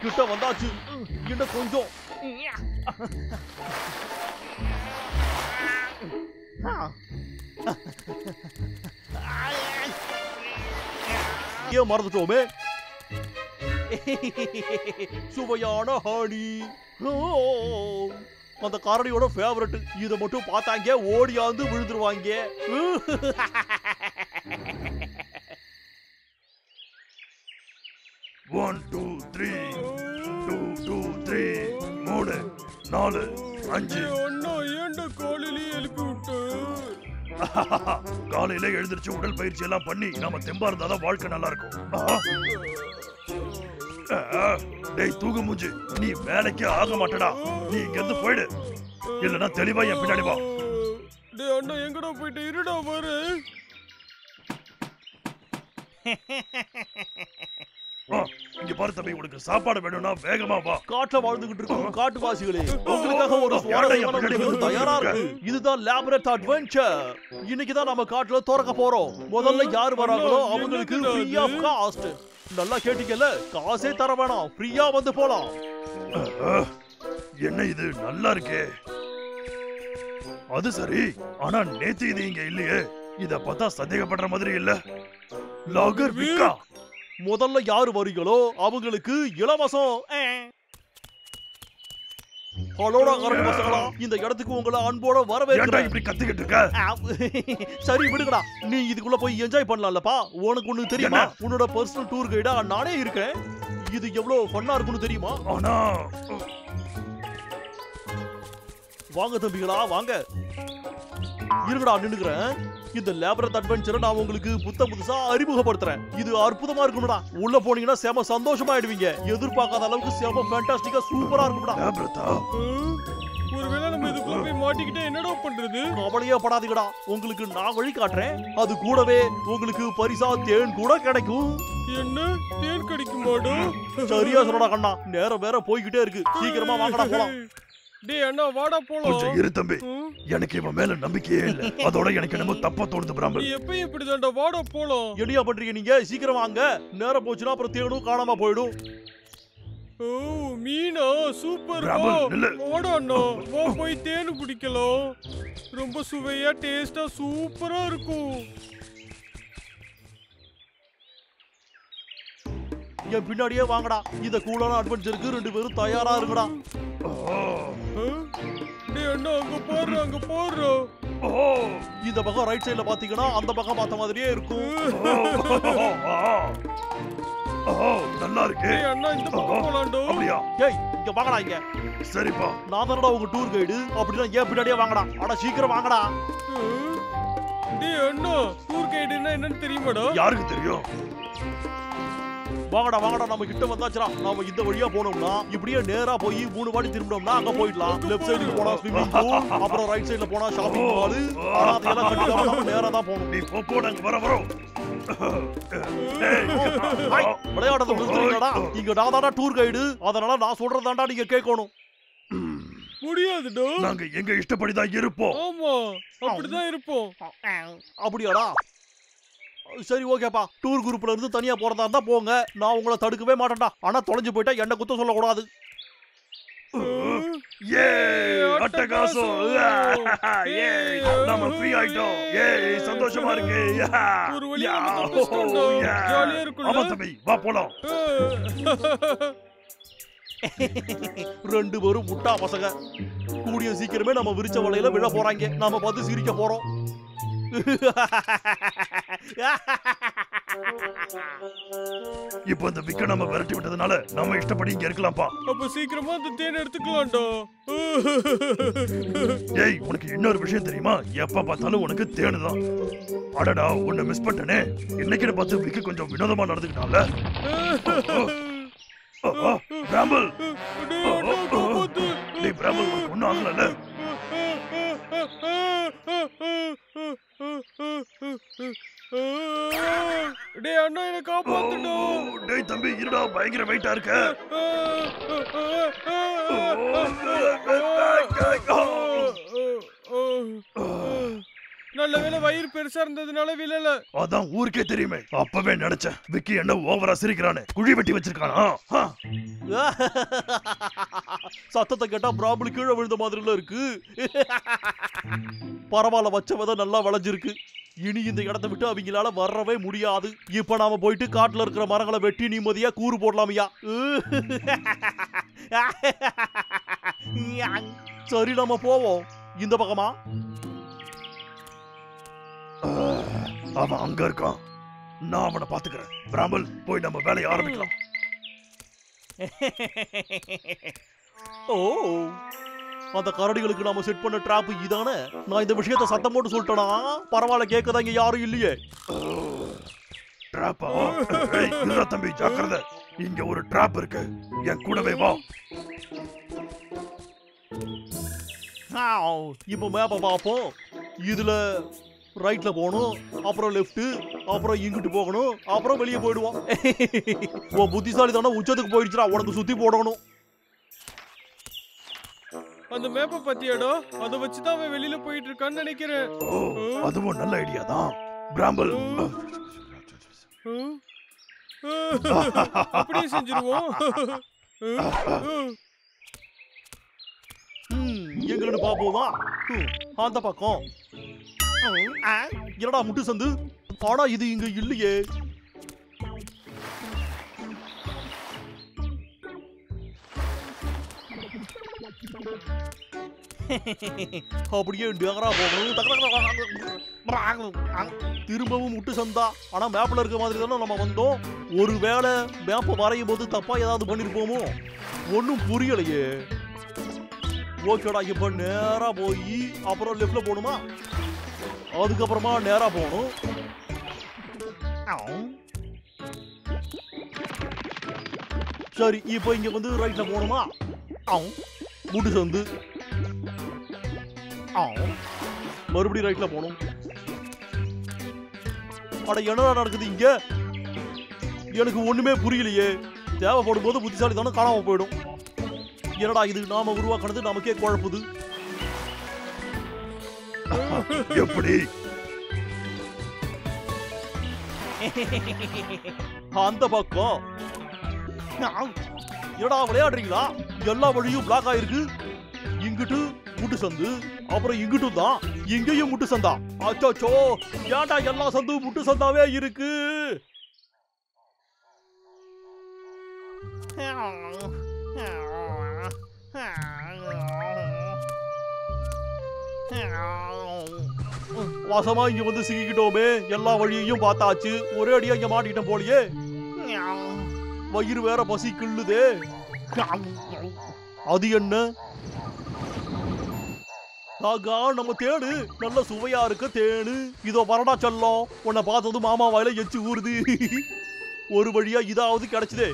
கிட்ட வந்தாச்சு. இன்னும் கொஞ்சம். ஏன் மறந்துட்டோமே? சுவையான ஹானி. அந்த காரணியோட ஃபேவரட். இதை மட்டும் பார்த்தாங்க ஓடியாந்து விழுந்துருவாங்க. One, two, three. 3 4 5. அண்ணா ஏன்டா காலையிலேயே எழுப்பி விட்டு? காலையில எழுந்திருச்சு உடல் பயிற்சி எல்லாம் பண்ணி நாம தெம்பா இருந்தாதான் வாழ்க்கை நல்லா இருக்கும். டேய் தூக்கு மூஞ்சி, நீ வேலைக்கே ஆக மாட்டடா. நீ இங்க இருந்து போயிடு, இல்லனா தெளிவா என் பின்னாடி வா. டேய் அண்ணா எங்கடா போயிட்டு இருடா பாரு. இங்க பாரு தம்பி, உனக்கு சாப்பாடு வேணும்னா வேகமா வா. காட்டுல வாழ்ந்துகிட்டு இருக்கோம் காட்டுவாசிகளே, உங்களுக்காக ஒரு சுவாரஸ்யமான விஷயம் தயாரா இருக்கு. இதுதான் லேபரேட் அட்வென்ச்சர். இன்னைக்கு தான் நம்ம காட்டுல திறக்க போறோம். முதல்ல யார் வராங்களோ அவங்களுக்கு ஃப்ரீ ஆஃப் காஸ்ட். நல்லா கேட்டீங்கல்ல, காசே தர வேணாம், ஃப்ரீயா வந்து போலாம். என்ன இது நல்லா இருக்கே. அது சரி, ஆனா நேத்து இது இங்க இல்லையே. இத பார்த்தா சந்தேகப்படுற மாதிரி இல்ல. லாகர் விக்கா. முதல்ல யாரு வரீங்களோ அவங்களுக்கு இலவசம். ஹலோடா கரடி பசங்களா, இந்த இடத்துக்கு உங்களை அன்போட வரவேற்கிறேன். இப்படி கத்திக்கிட்டு இருக்க? சரி விடுங்கடா, நீ இதுக்குள்ள போய் என்ஜாய் பண்ணலாம்லப்பா. உனக்கு ஒண்ணு தெரியுமா, உன்னோட பர்சனல் டூர் கைடா நானே இருக்கேன். இது எவ்வளவு ஃபன்னா இருக்குன்னு தெரியுமா? ஆனா வாங்க தம்பிகளா வாங்க. இருங்கடா நின்னுக்கிறேன். இந்த லேபரேட் அட்வென்ச்சரை நான் உங்களுக்கு புதுசா அறிமுகப்படுத்துறேன். இது அற்புதமா இருக்கும்டா. உள்ள போனீங்கன்னா செம சந்தோஷமா ஆயிடுவீங்க. எதிர்பார்க்காத அளவுக்கு செம ஃபேண்டாஸ்டிக்கா சூப்பரா இருக்கும்டா. ஒருவேளை நம்ம இதுக்குள்ள போய் மாட்டிக்கிட்டே என்னடா பண்றது? கவலையே படாதீங்கடா, உங்களுக்கு நான் வழி காட்டுறேன். அது கூடவே உங்களுக்கு பரிசா தேன் கூட கிடைக்கும். என்ன தேன் கிடைக்குமாடா? சரியா சொல்லடா கண்ணா, நேரம் வேற போய்கிட்டே இருக்கு. சீக்கிரமா வாங்கடா போலாம். டேய் அண்ணா வாடா போலாம். கொஞ்சம் இரு தம்பி, எனக்கு இவன் மேல நம்பிக்கையே இல்ல. அதோட எனக்கு என்னமோ தப்பா தோணுது பிராமல். நீ எப்பயும் இப்படிதான்டா, வாடா போலாம். என்னையா பண்றீங்க நீங்க? சீக்கிரம் வாங்க, நேரம் போச்சுன்னா அப்புறம் தேனும் காணாம போயிடும். ஓ மீனா சூப்பர். வாடா அண்ணா, வா போய் தேன் குடிக்கலாம். ரொம்ப சுவையா டேஸ்டா சூப்பரா இருக்கும். என் பின்னாடியே வாங்கடா. இந்த கூலான அட்வென்ச்சருக்கு 2 பேரும் தயாரா இருக்குடா. டேய் அண்ணா அங்க போறா, அங்க போறா. இந்த பக்கம் ரைட் சைடுல பாத்தீங்கன்னா அந்த பக்கம் பார்த்த மாதிரியே இருக்கும். நல்லா இருக்கு. டேய் அண்ணா இந்த பக்கம் போலாம்டா. அப்படியே. ஏய் ஆரம்பிக்க. வாங்கடா இங்க. சரிப்பா. நான் தானடா உங்க டூர் கைடு. அப்படின்னா ஏன் பின்னாடியே வாங்கடா. அட சீக்கிரம் வாங்கடா. டேய் அண்ணா, டூர் கைடுனா என்னன்னு தெரியுமாடா? யாருக்கு தெரியும்? வாங்கடா வாங்கடா, நம்ம கிட்ட வந்தாச்சுடா. நாம இந்த வழியா போனோம்னா இப்படியே நேரா போய் 3 வாட்டி திரும்பினோம்னா அங்க போயிடலாம். லெஃப்ட் சைடுக்கு போனா ஸ்விமிங் பூல், அப்புறம் ரைட் சைடுல போனா ஷாப்பிங் மால். ஆனா அதெல்லாம் கண்டிப்பா நம்ம நேரா தான் போகணும். நீ போ நாங்க வரோம். விளையாடுறத நிறுத்துறீங்கடா. இங்க நான் தான்டா டூர் கைடு. அதனால நான் சொல்றதாண்டா நீங்க கேட்கணும். முடியாதுடா. நாங்க எங்க இஷ்டப்படி தான் இருப்போம். ஆமா, அப்படிதான் இருப்போம். அப்படியாடா? சரி ஓகேப்பா. டூர் குரூப்ல இருந்து தனியா போறதா இருந்தா போங்க. நான் உங்களை தடுக்கவே மாட்டேன்டா. ஆனா தொலைஞ்சு போயிட்டா என்ன குத்த சொல்லக்கூடாது. ஏ அட்டகாசம். ஏ நாம ஃப்ரீ ஆயிட்டோம். ஏ சந்தோஷமா இருக்கு. ஒரு வழியா நம்ம தப்பிச்சிட்டோம்டா. ஜாலியா இருக்குல்ல? ஆமா தம்பி, வா போலாம். 2 பேரும் முட்டா பசங்க. கூடிய சீக்கிரமே நம்ம விரிச்ச வலையில விழ போறாங்க. நாம பார்த்து சிரிக்க போறோம். இப்போ இந்த விக்க நம்ம விரட்டி விட்டதுனால நம்ம இஷ்டப்படி இங்க இருக்கலாம்ப்பா. அப்ப சீக்கிரமா அந்த தேன் எடுத்துக்கலாம்டா. ஏய், உனக்கு இன்னொரு விஷயம் தெரியுமா? எப்ப பார்த்தாலும் உனக்கு தேனு தான். அடடா, உன்னை மிஸ் பண்ணனே. இன்னைக்கு பார்த்து விக்க கொஞ்சம் வினோதமா நடந்துக்கிட்டான்ல. பிராம்பிள், டேய் பிராம்பிள், உனக்கு ஒண்ணும் ஆகலல்ல? டேய் அண்ணா, என்ன காப்பாத்துடா. டேய் தம்பி, இருடா, பயங்கர வெயிட்டா இருக்க. நல்ல வேளை வயிறு பெருசா இருந்ததுனால விழல. அதான் ஊருக்கே தெரியுமே. அப்பவே நினைச்சேன் விக்கி என்ன ஓவரா சிரிக்கிறானே. குழி வெட்டி வச்சிருக்கானா? சத்தத்தை கேட்டா பிராபிள் கீழே விழுந்த மாதிரில இருக்கு. பரவாயில்ல, வச்ச விதை நல்லா விளைஞ்சிருக்கு. இனி இந்த இடத்தை விட்டு அவங்களால வரவே முடியாது. இப்ப நாம போயிட்டு காட்டுல இருக்கிற மரங்களை வெட்டி நிம்மதியா கூறு போடலாமையா. சரி, நாம போவோம். இந்த பக்கமா? அவன் அங்க இருக்கான். நான் அவனை பாத்துக்கிறேன். பிராம்பிள், போய் நம்ம வேலையை ஆரம்பிக்கலாம். ஓ, அந்த கரடிகளுக்கு நாம செட் பண்ண டிராப் இதானே? நான் இந்த விஷயத்தை சத்தம் போட்டு சொல்லிட்டேனா? பரவாயில்ல, கேட்கதான் இங்க யாரும் இல்லையே. டிராப்பா? ஏய், இல்ல தம்பி, ஜாக்கிரதை. இங்க ஒரு டிராப் இருக்கு. என் கூடவே வா. இப்ப மேப்ப பாப்போம். இதுல ரைட்ல போகணும், அப்புறம் லெஃப்ட், அப்புறம் இங்கிட்டு போகணும், அப்புறம் வெளியே போயிடுவோம். ஓ புத்திசாலி தானே, உச்சத்துக்கு போயிடுச்சுடா. உனக்கு சுத்தி போடணும். அந்த மேப்பை பத்தியாடா? அதை வச்சுதான் அவன் வெளியில போயிட்டு இருக்கான்னு நினைக்கிறேன். அதுவும் நல்ல ஐடியா தான். பிராம்பிள், அப்படியே செஞ்சிருவோம். எங்கன்னு பாப்போமா? அந்த பக்கம். என்னடா முட்டு சந்து? ஆனா இது இங்க இல்லையே. அப்படியே நேரா போகணும். திரும்பவும் முட்டு சந்தா. ஆனா மேப்ல இருக்க மாதிரி தானே நம்ம வந்தோம். ஒருவேளை மேப்பை வரையும் போது தப்பா ஏதாவது பண்ணிருப்போமோ? ஒன்னும் புரியலையே. ஓகேடா, இப்ப நேரா போய் அப்புறம் லெஃப்ட்ல போகணுமா? அதுக்கப்புறமா நேரா போகணும். சரி, இப்ப இங்க வந்து ரைட்ல போகணுமா? முட்டு சந்து. மறுபடியும் ரைட்ல போகணும். அட, என்னடா நடக்குது இங்க? எனக்கு ஒண்ணுமே புரியலையே. தேவைப்படும் போது புத்திசாலி தானே காணாம போயிடும். என்னடா இது, நாம உருவாக்குனது நமக்கே குழப்புது. எப்படி? அந்த பக்கம். என்னடா விளையாடுறீங்களா? எல்லா வழியும் பிளாக் ஆயிருக்கு. இங்கிட்டு முட்டு சந்து, அப்புறம் இங்கிட்டும் தான். இங்கேயும் முட்டு சந்தா. அச்சோ, ஏன்டா எல்லா சந்தும் முட்டு சந்தாவே இருக்கு? வாசமா இங்க வந்து சிக்கிக்கிட்டோமே. எல்லா வழியையும் பார்த்தாச்சு. ஒரே அடியா இங்க மாட்டிக்கிட்டோம் போலியே. வயிறு வேற பசி கிள்ளுதே. அது என்ன? ஆகா, நம்ம தேனு நல்ல சுவையா இருக்க தேனு. இதோ வரடா செல்லம், உன்னை பார்த்தது மாமா வாயில எச்சு ஊறுது. ஒரு வழியா இதாவது கிடைச்சதே.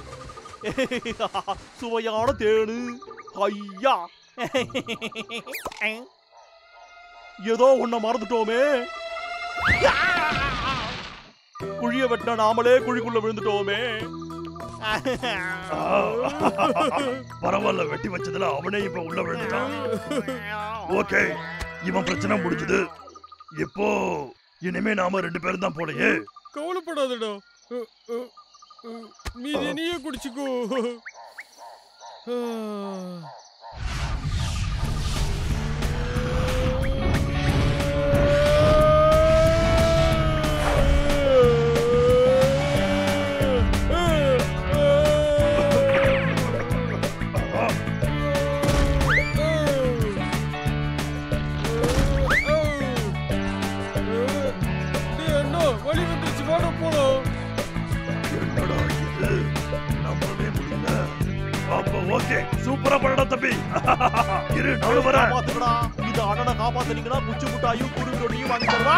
சுவையான தேனு. ஐயா, ஏதோ உன்னை மறந்துட்டோமே. குழிய வெட்டின நாமளே குழிக்குள்ள விழுந்துட்டோமே. பரவாயில்ல, வெட்டி வச்சதுல அவனே இப்ப உள்ள விழுந்துட்டான். ஓகே, இவன் பிரச்சனை முடிஞ்சது. இப்போ இனிமே நாம 2 பேரும் தான் போலையே. கவலைப்படாதடா, மீதி நீயே குடிச்சுக்கோ. ஓகே, சூப்பரா பண்ணடா தம்பி. இரு, நானும் வரேன். பாத்துக்கடா, இந்த அண்ணனை காப்பாத்துனீங்கன்னா குச்சி முட்டாயும் குருவி ரொட்டியும் வாங்கி தருவா.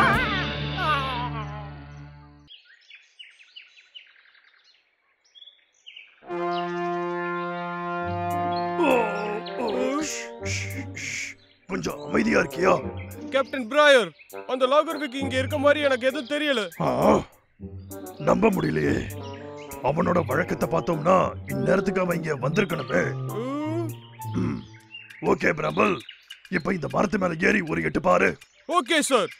கொஞ்சம் அமைதியா இருக்கியா? கேப்டன் பிராயர், அந்த லாகர்விக் இங்க இருக்க மாதிரி எனக்கு எதுவும் தெரியல. நம்ப முடியலையே. அவனோட வழக்கத்தை பார்த்தோம்னா இந்நேரத்துக்கு அவன் இங்க வந்திருக்கணுமே. ஓகே பிரபல், இப்ப இந்த மரத்து மேல ஏறி ஒரு எட்டு பாரு. Okay sir.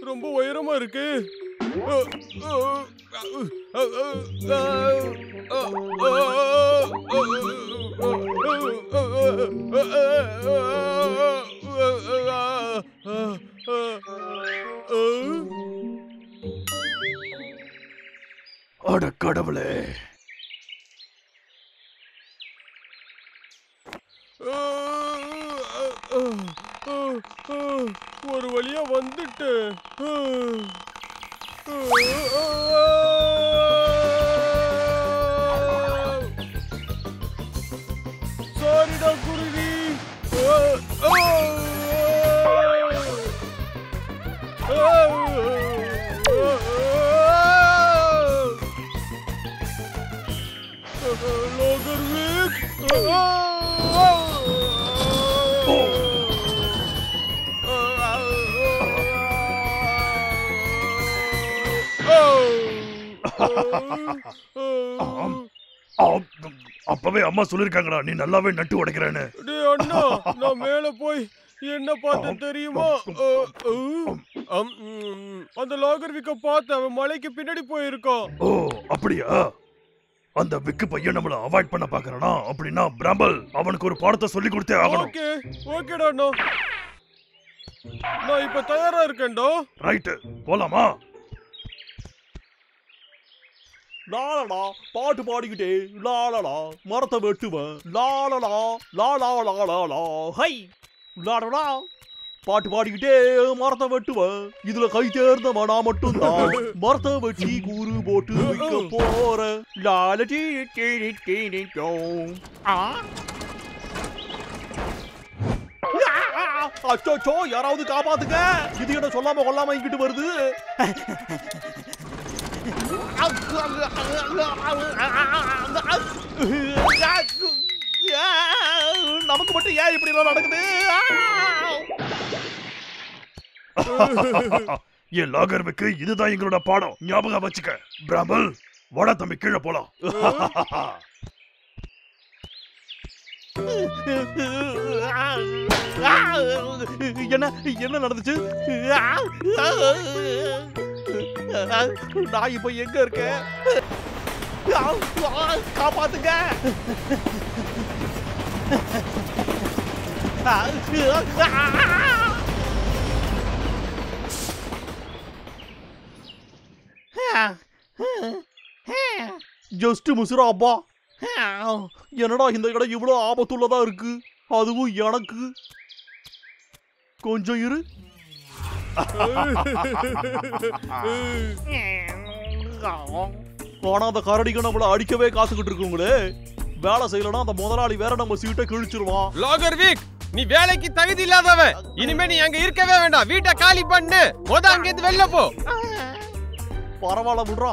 ரொம்ப உயரமா இருக்கு. அட கடவுளே, ஒரு வழியா வந்துட்டு. சாரிடா குருவி. லாகர்விக், அப்பவே அம்மா சொல்லிருக்காங்கடா, நீ நல்லாவே நட்டு உடைக்கிறேன்னு. அண்ணா, நான் மேல போய் என்ன பார்த்து தெரியுமா? அந்த லாகர்விக்க பார்த்து அவன் மலைக்கு பின்னாடி போயிருக்கான். ஓ அப்படியா? அந்த விக்கு பையன் நம்மள அவாய்ட் பண்ண பாக்குறானா? அப்படின்னா பிரம்பல் அவனுக்கு ஒரு பாடத்தை சொல்லி கொடுத்தே ஆகணும். ஓகே ஓகேடா அண்ணா, நான் இப்ப தயாரா இருக்கேன்டா. ரைட், போலாமா? லாலடா பாட்டு பாடிக்கிட்டே லாலடா மரத்தை வெட்டுவன் லாலடா லாலா லாலா ஹை லாடடா பாட்டு பாடிக்கிட்டே மரத்தை வெட்டுவன். இதுல கை தேர்ந்தவன் நான் மட்டும்தான் மரத்தை வெட்டி கூறு போட்டு வைக்க போற லாலடி. அச்சோ, யாராவது காப்பாத்துங்க. இது என்ன சொல்லாம கொல்லாம இங்கிட்டு வருது. நமக்கு மட்டும் ஏன் இப்படி எல்லாம் நடக்குது? என் லாகர்விக்கு இதுதான் எங்களோட பாடம், ஞாபகம் வச்சுக்க. பிரம்பல், வட தம்பி, கீழே போலாம். என்ன என்ன நடந்துச்சு? நான் இப்ப எங்க இருக்கேன்? காப்பாத்துங்க. ஜஸ்ட் முசுரா அப்பா. என்னடா இந்த இடம் இவ்வளவு ஆபத்துள்ளதா இருக்கு, அதுவும் எனக்கு. கொஞ்சம் இரு. ஆனா அந்த கரடிக்கு நம்மள அடிக்கவே காத்துக்கிட்டு இருக்குங்களே. வேலை செய்யலன்னா அந்த முதலாளி வேற நம்ம சீட்டை கிழிச்சிருவான். லாகர் வீக், நீ வேலைக்கு தகுதி இல்லாதவன். இனிமே நீ அங்க இருக்கவே வேண்டாம். வீட்டை காலி பண்ணு. அங்க இருந்து வெளில போ. பரவாயில்ல விடுறா.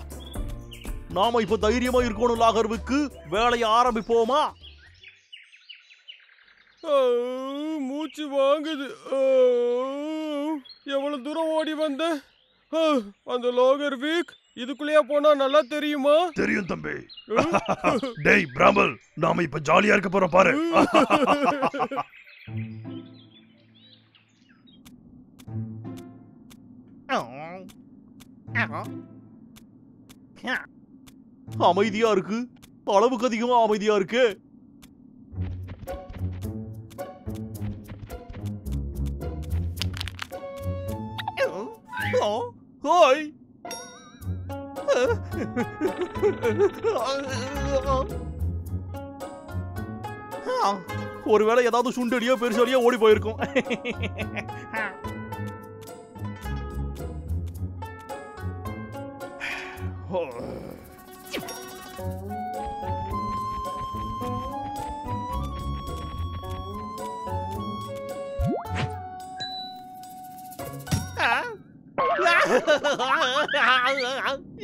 நாம இப்ப தைரியமா இருக்கணும் லாகர்வுக்கு. வேலையை ஆரம்பிப்போமா? மூச்சு வாங்குது. எவ்வளவு தூரம் ஓடி வந்த? அந்த லாகர் வீக் இதுக்குள்ளேயே போனா நல்லா தெரியுமா? தெரியும் தம்பி. டேய் பிராமல், நாம இப்ப ஜாலியா இருக்க போறோம் பாரு. அமைதியா இருக்கு. அளவுக்கு அதிகமா அமைதியா இருக்கு. ஹாய். ஒருவேளை ஏதாவது சுண்டடியோ பெருசாலியோ ஓடி போயிருக்கும்.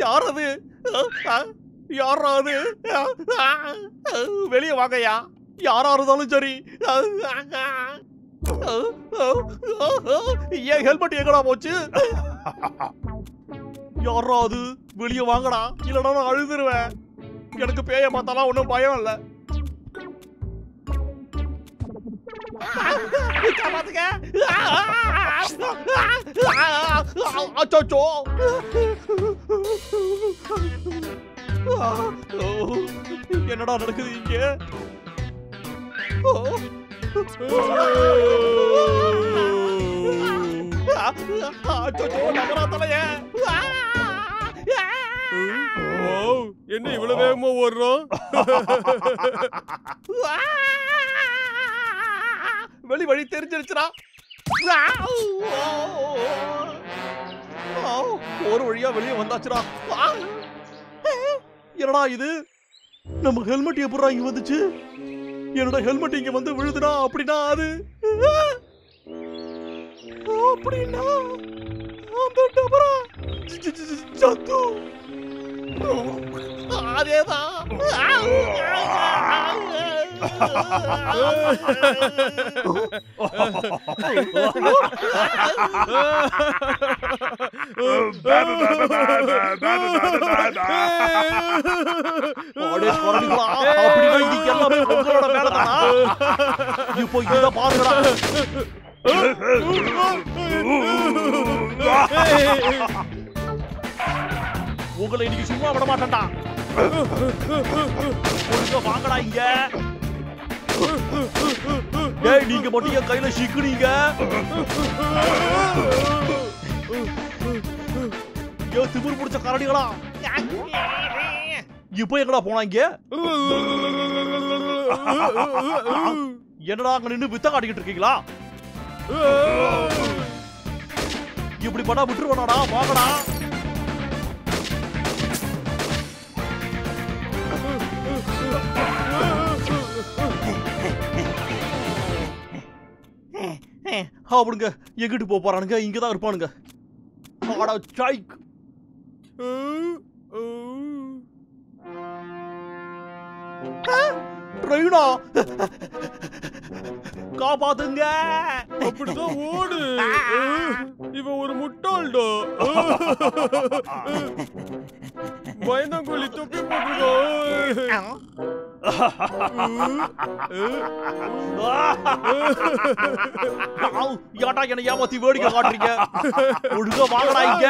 யாரது? யாராது? வெளியே வாங்கயா. யாரா இருந்தாலும் சரி. ஏன் ஹெல்மெட் எங்கடா போச்சு? யாராவது வெளியே வாங்கடா, இல்லடா நான் அழுதுருவேன். எனக்கு பேய பார்த்தாலாம் ஒன்றும் பயம் இல்லை. அச்சோ, என்னடா நடக்குது இங்க? என்ன இவ்வளவு வேகமா ஓடுறோம்? வெளி வழி தெரிஞ்சிருச்சுடா. ஒரு வழியா வெளியே வந்தாச்சுடா. என்னடா இது? நம்ம ஹெல்மெட் எப்படா இங்க வந்துச்சு? என்னோட ஹெல்மெட் இங்க வந்து விழுதுடா. அப்படின்னா அது அப்படின்னா அந்த டபரா சத்து அதேதான். இப்போ இத பாருங்கடா. உங்களை இன்னைக்கு சும்மா விட மாட்டேன்டா. வாங்கடா இங்க. ஏய், நீங்க மட்டும் என் கையில சிக்குனீங்க. திமிரு பிடிச்ச கரடிகளா. இப்ப எங்கடா போனாங்க? என்னடா அங்க நின்னு வித்த காட்டிக்கிட்டு இருக்கீங்களா? இப்படி பண்ணா விட்டுருவானாடா. வாங்கடா. அப்படிங்க எங்கிட்டு போறானுங்க? இங்கதான் இருப்பானுங்க. ட்ரெயினா காப்பாத்துங்க. அப்படிதான் ஓடு. இவன் ஒரு முட்டாள்டா. பயந்தாங்கோலி தொப்பி போட்டுருக்கோம். ஏட்டா என்ன ஏமாத்தி வேடிக்கை காட்டுறீங்க? ஒழுங்கா வாங்கடா இங்க.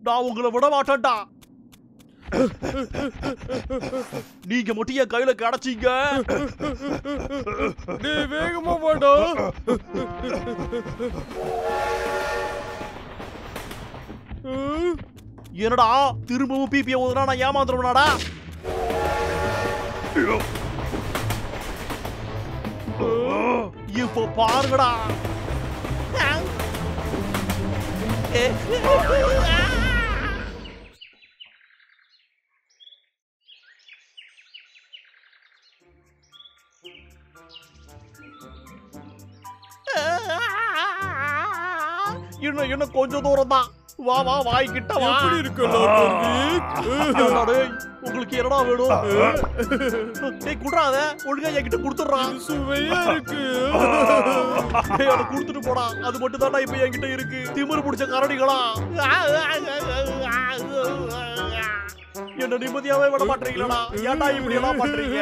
நான் உங்களை விட மாட்டேன்டா. நீங்க மட்டும் என் கையில கிடைச்சீங்க. வேகமா போடா. என்னடா திரும்பவும் பிபியை ஊதுனா நான் ஏமாந்துருவனாடா? இப்போ பாருங்கடா. இன்னும் கொஞ்சம் தூரம் தான். வா வா வாய்க்கிட்ட வா. எப்படி இருக்கலாம் டேய், உங்களுக்கு என்னடா வேணும்? டேய் குடுறாத, ஒழுங்கா என்கிட்ட குடுத்துறான். சுவையா இருக்கு. டேய் அத குடுத்துட்டு போடா. அது மட்டும் தான்டா இப்ப என்கிட்ட இருக்கு. திமிரு பிடிச்ச கரடிகளா. என்ன நிம்மதியாவே விட மாட்டீங்களா? ஏன்டா இப்படி எல்லாம் பண்றீங்க?